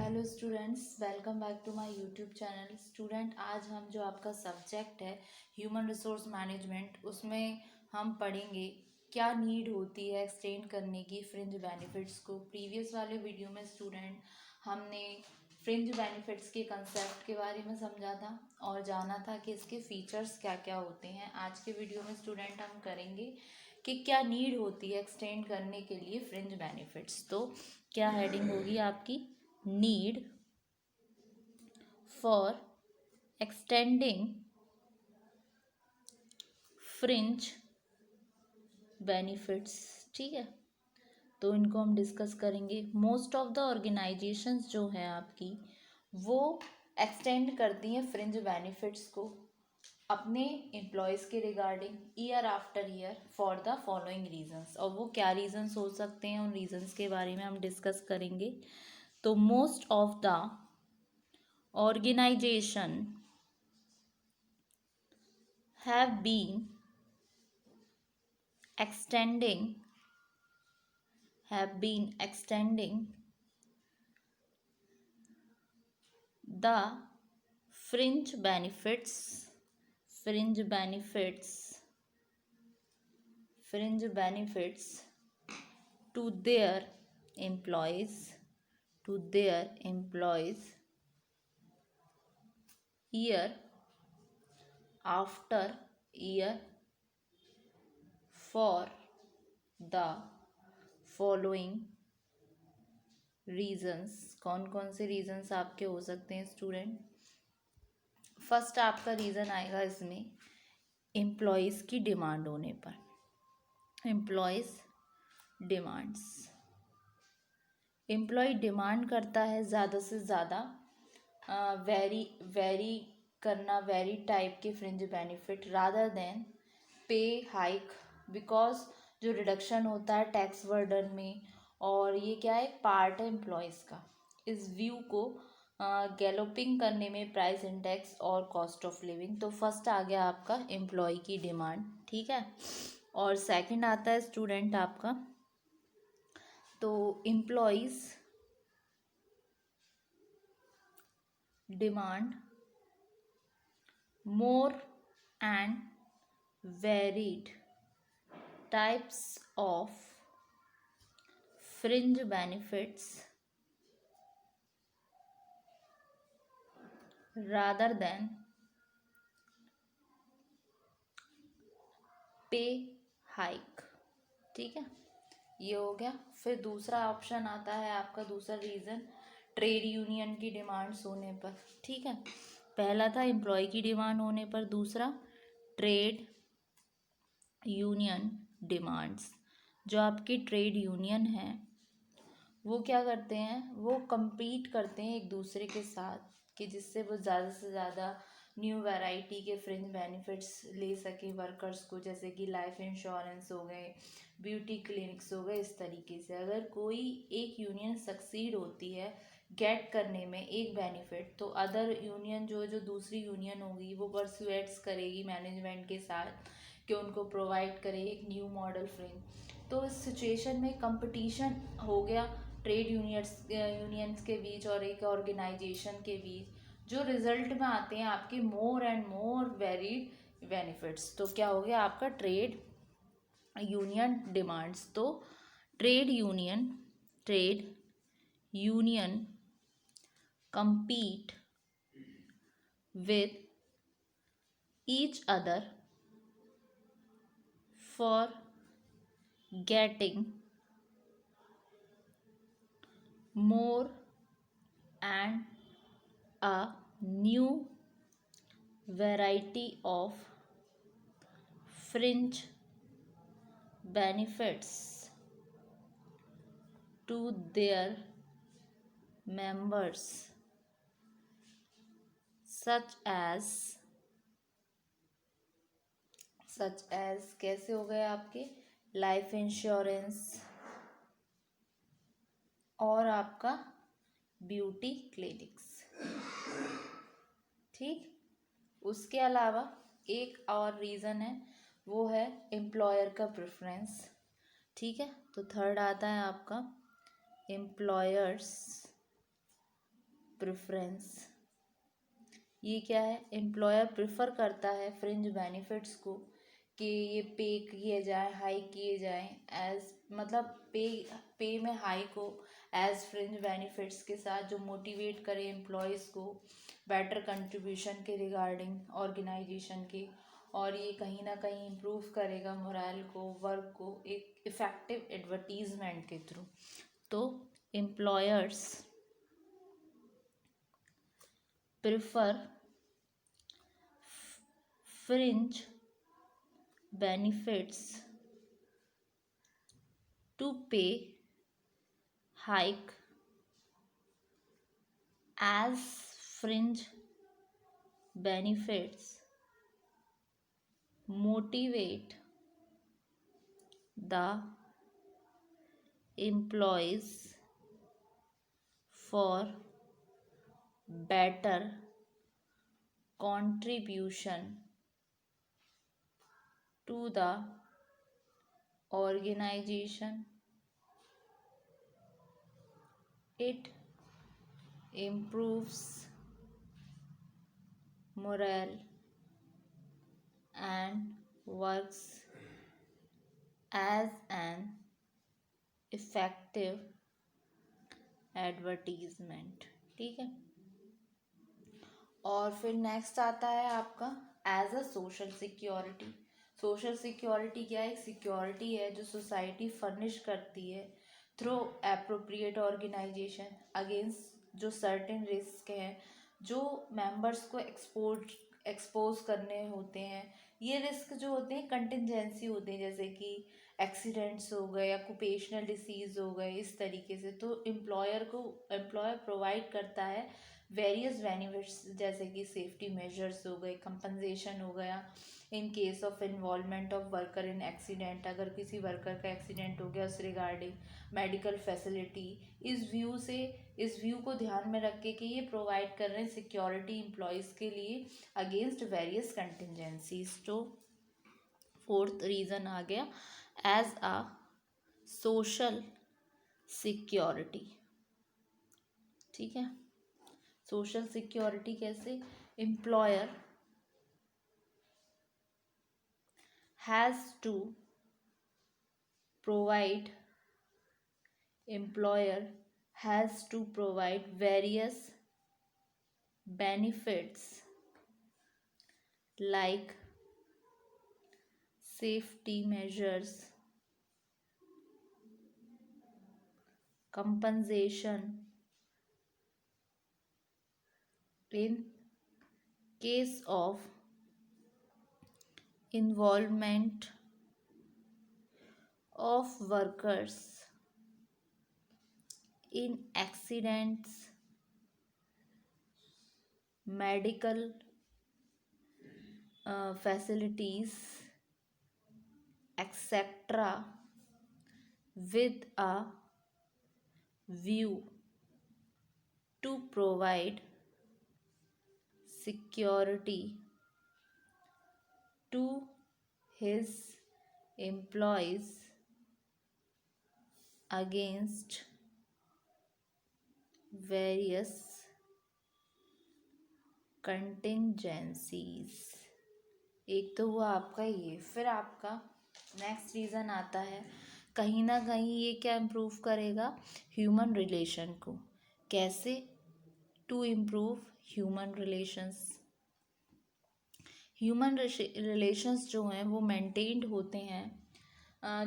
Hello students, welcome back to my YouTube channel. Student, आज हम जो आपका सब्जेक्ट है ह्यूमन रिसोर्स मैनेजमेंट, उसमें हम पढ़ेंगे क्या नीड होती है एक्सटेंड करने की फ्रिंज बेनिफिट्स को। प्रीवियस वाले वीडियो में स्टूडेंट हमने फ्रिंज बेनिफिट्स के कंसेप्ट के बारे में समझा था और जाना था कि इसके फीचर्स क्या क्या होते हैं। आज के वीडियो में स्टूडेंट हम करेंगे कि क्या नीड होती है एक्सटेंड करने के लिए फ्रिंज बेनिफिट्स। तो क्या हेडिंग होगी आपकी? Need for extending fringe benefits. ठीक है, तो इनको हम डिस्कस करेंगे। मोस्ट ऑफ द ऑर्गेनाइजेशंस जो हैं आपकी, वो एक्सटेंड करती हैं फ्रिंज बेनिफिट्स को अपने एम्प्लॉयज़ के regarding year after year for the following reasons. और वो क्या रीजंस हो सकते हैं, उन रीजंस के बारे में हम डिस्कस करेंगे। तो most of the organization have been extending the fringe benefits to their employees year after year for the following reasons. कौन कौन से रीजंस आपके हो सकते हैं स्टूडेंट? फर्स्ट आपका रीज़न आएगा इसमें एम्प्लॉयज़ की डिमांड होने पर। एम्प्लॉयज़ डिमांड्स, एम्प्लॉय डिमांड करता है ज़्यादा से ज़्यादा वेरी टाइप के फ्रिंज बेनिफिट रादर देन पे हाइक, बिकॉज जो रिडक्शन होता है टैक्स बर्डन में, और ये क्या है, पार्ट है एम्प्लॉयज़ का। इस व्यू को गैलोपिंग करने में प्राइस इंडेक्स और कॉस्ट ऑफ लिविंग। तो फर्स्ट आ गया आपका एम्प्लॉय की डिमांड, ठीक है। और सेकंड आता है स्टूडेंट आपका, तो employees demand more and varied types of fringe benefits rather than पे हाइक। ठीक है, ये हो गया। फिर दूसरा ऑप्शन आता है आपका, दूसरा रीज़न ट्रेड यूनियन की डिमांड्स होने पर। ठीक है, पहला था एम्प्लॉय की डिमांड होने पर, दूसरा ट्रेड यूनियन डिमांड्स। जो आपकी ट्रेड यूनियन है वो क्या करते हैं, वो compete करते हैं एक दूसरे के साथ कि जिससे वो ज़्यादा से ज़्यादा न्यू वैरायटी के फ्रिंज बेनिफिट्स ले सके वर्कर्स को, जैसे कि लाइफ इंश्योरेंस हो गए, ब्यूटी क्लिनिक्स हो गए। इस तरीके से अगर कोई एक यूनियन सक्सीड होती है गेट करने में एक बेनिफिट, तो अदर यूनियन जो दूसरी यूनियन होगी वो परसुएट्स करेगी मैनेजमेंट के साथ कि उनको प्रोवाइड करे एक न्यू मॉडल फ्रिंज। तो इस सिचुएशन में कंपटीशन हो गया ट्रेड यूनियंस के बीच और एक ऑर्गेनाइजेशन के बीच, जो रिजल्ट में आते हैं आपके more and more varied benefits. तो क्या हो गया आपका ट्रेड यूनियन डिमांड्स। तो trade union compete with each other for getting more and a new variety of fringe benefits to their members, such as कैसे हो गए आपके लाइफ इंश्योरेंस और आपका ब्यूटी क्लिनिक्स। ठीक, उसके अलावा एक और रीज़न है, वो है एम्प्लॉयर का प्रेफरेंस। ठीक है, तो थर्ड आता है आपका एम्प्लॉयर्स प्रेफरेंस। ये क्या है? एम्प्लॉयर प्रेफर करता है फ्रिंज बेनिफिट्स को कि ये पे किए जाए, हाई किए जाए एज, मतलब पे में हाई को एज फ्रिंज बेनिफिट्स के साथ, जो मोटिवेट करे एम्प्लॉयज़ को बेटर कंट्रीब्यूशन के रिगार्डिंग ऑर्गेनाइजेशन के। और ये कहीं ना कहीं इम्प्रूव करेगा मोरल को, वर्क को, एक इफ़ेक्टिव एडवर्टीजमेंट के थ्रू। तो employers prefer fringe benefits to pay hike as fringe benefits motivate the employees for better contribution to the organization. It improves morale and works as an effective advertisement. ठीक है। और फिर next आता है आपका as a social security. Social security क्या है? एक सिक्योरिटी है जो सोसाइटी फर्निश करती है थ्रू एप्रोप्रिएट ऑर्गेनाइजेशन अगेंस्ट जो सर्टेन रिस्क हैं जो मेंबर्स को एक्सपोज करने होते हैं। ये रिस्क जो होते हैं कंटिजेंसी होते हैं, जैसे कि एक्सीडेंट्स हो गए, ऑक्यूपेशनल डिसीज़ हो गए, इस तरीके से। तो एम्प्लॉयर प्रोवाइड करता है वेरियस बेनिफिट्स, जैसे कि सेफ्टी मेजर्स हो गए, कंपनसेशन हो गया in case of involvement of worker in accident, अगर किसी वर्कर का एक्सीडेंट हो गया उस रिगार्डिंग मेडिकल फैसिलिटी। इस व्यू को ध्यान में रख के कि ये प्रोवाइड कर रहे हैं सिक्योरिटी एम्प्लॉयज़ के लिए अगेंस्ट वेरियस कंटिजेंसीज। तो फोर्थ रीज़न आ गया एज अ सोशल सिक्योरिटी। ठीक है। सोशल सिक्योरिटी कैसे? Employer has to provide various benefits like safety measures, compensation in case of involvement of workers in accidents, medical facilities, etc., with a view to provide security to his employees against various कंटिंजेंसीज। एक तो हुआ आपका ये। फिर आपका next reason आता है, कहीं ना कहीं ये क्या इम्प्रूव करेगा? ह्यूमन रिलेशन को। कैसे? टू इम्प्रूव ह्यूमन रिलेशंस जो हैं वो मेंटेन्ड होते हैं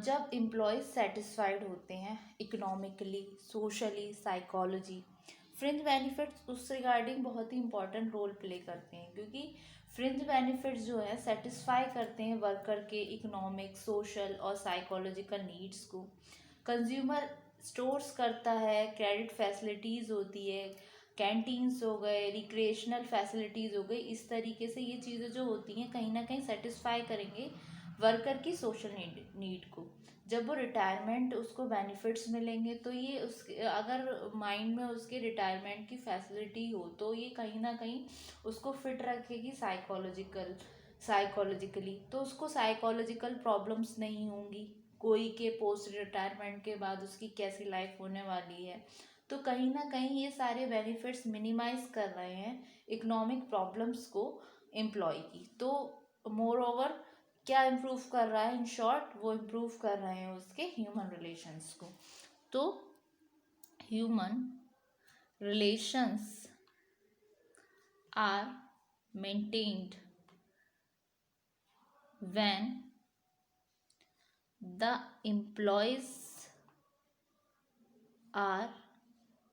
जब एम्प्लॉयज़ सेटिस्फाइड होते हैं economically, socially, psychology. Fringe benefits उस रिगार्डिंग बहुत ही इंपॉर्टेंट रोल प्ले करते हैं, क्योंकि फ्रिंज बेनिफिट्स जो है सेटिस्फाई करते हैं वर्कर के इकोनॉमिक, सोशल और साइकोलॉजिकल नीड्स को। कंज्यूमर स्टोर्स करता है, क्रेडिट फैसिलिटीज़ होती है, कैंटीन्स हो गए, रिक्रिएशनल फैसिलिटीज़ हो गई। इस तरीके से ये चीज़ें जो होती हैं कहीं ना कहीं सेटिस्फाई करेंगे वर्कर की सोशल नीड को। जब वो रिटायरमेंट उसको बेनिफिट्स मिलेंगे तो ये उसके अगर माइंड में उसके रिटायरमेंट की फैसिलिटी हो तो ये कहीं ना कहीं उसको फिट रखेगी साइकोलॉजिकली। तो उसको साइकोलॉजिकल प्रॉब्लम्स नहीं होंगी कोई के पोस्ट रिटायरमेंट के बाद उसकी कैसी लाइफ होने वाली है। तो कहीं ना कहीं ये सारे बेनिफिट्स मिनिमाइज कर रहे हैं इकोनॉमिक प्रॉब्लम्स को एम्प्लॉय की। तो मोर ओवर क्या इम्प्रूव कर रहा है, इन शॉर्ट वो इम्प्रूव कर रहे हैं उसके ह्यूमन रिलेशंस को। तो human relations are maintained when the employees are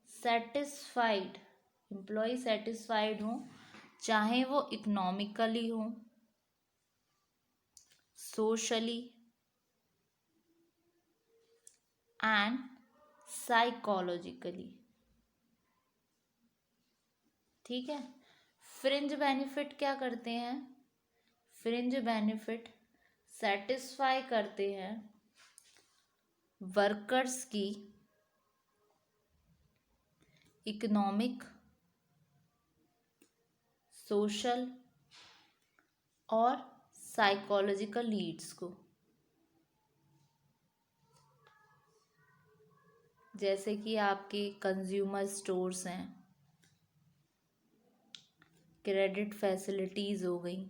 satisfied, employee satisfied हो, चाहे वो इकोनॉमिकली हो, सोशली एंड साइकोलॉजिकली। ठीक है। फ्रिंज बेनिफिट क्या करते हैं? फ्रिंज बेनिफिट सेटिस्फाई करते हैं वर्कर्स की इकोनॉमिक, सोशल और साइकोलॉजिकल नीड्स को। जैसे कि आपके कंज्यूमर स्टोर्स हैं, क्रेडिट फैसिलिटीज़ हो गई,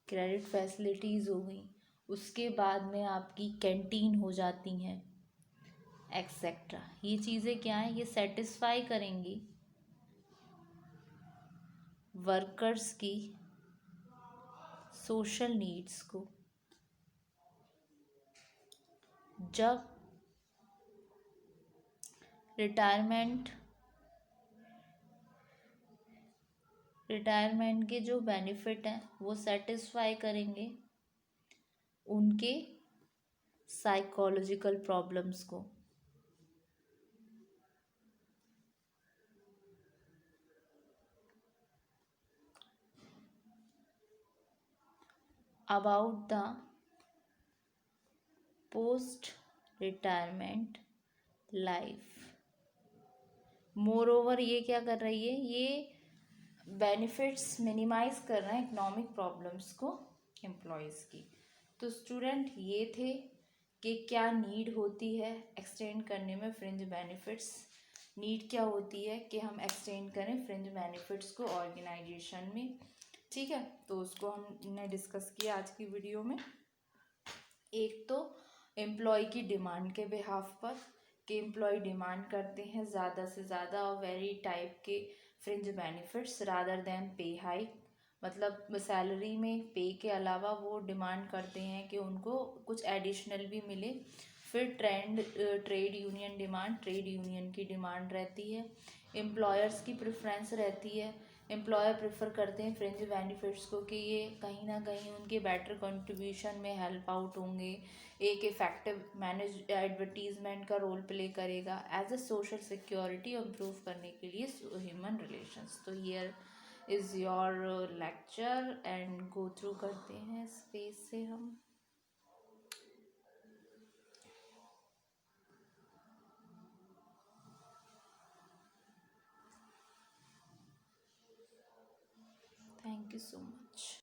क्रेडिट फैसिलिटीज़ हो गई, उसके बाद में आपकी कैंटीन हो जाती हैं, एक्सेट्रा। ये चीज़ें क्या हैं? ये सेटिस्फाई करेंगी वर्कर्स की सोशल नीड्स को। जब रिटायरमेंट के जो बेनिफिट हैं वो सेटिस्फाई करेंगे उनके साइकोलॉजिकल प्रॉब्लम्स को। About the post retirement life, more over ये क्या कर रही है? ये बेनिफिट्स मिनिमाइज कर रहे हैं इकोनॉमिक प्रॉब्लम्स को एम्प्लॉयज़ की। तो स्टूडेंट ये थे कि क्या नीड होती है एक्सटेंड करने में फ्रिंज बेनिफिट्स। नीड क्या होती है कि हम एक्सटेंड करें फ्रिंज बेनिफिट्स को ऑर्गेनाइजेशन में। ठीक है, तो उसको हमने डिस्कस किया आज की वीडियो में। एक तो एम्प्लॉय की डिमांड के बिहाफ पर कि एम्प्लॉय डिमांड करते हैं ज़्यादा से ज़्यादा और वेरी टाइप के फ्रिंज बेनिफिट्स रादर देन पे हाइक। मतलब सैलरी में पे के अलावा वो डिमांड करते हैं कि उनको कुछ एडिशनल भी मिले। फिर trade union demand, trade union की डिमांड रहती है। एम्प्लॉयर्स की प्रेफरेंस रहती है, एम्प्लॉयर प्रेफर करते हैं फ्रिंज बेनिफिट्स को कि ये कहीं ना कहीं उनके बेटर कंट्रीब्यूशन में हेल्प आउट होंगे, एक इफेक्टिव मैनेज एडवर्टीजमेंट का रोल प्ले करेगा as a social security improve करने के लिए ह्यूमन रिलेशंस। तो here is your lecture and go through करते हैं इस पेज से हम। Thank you so much.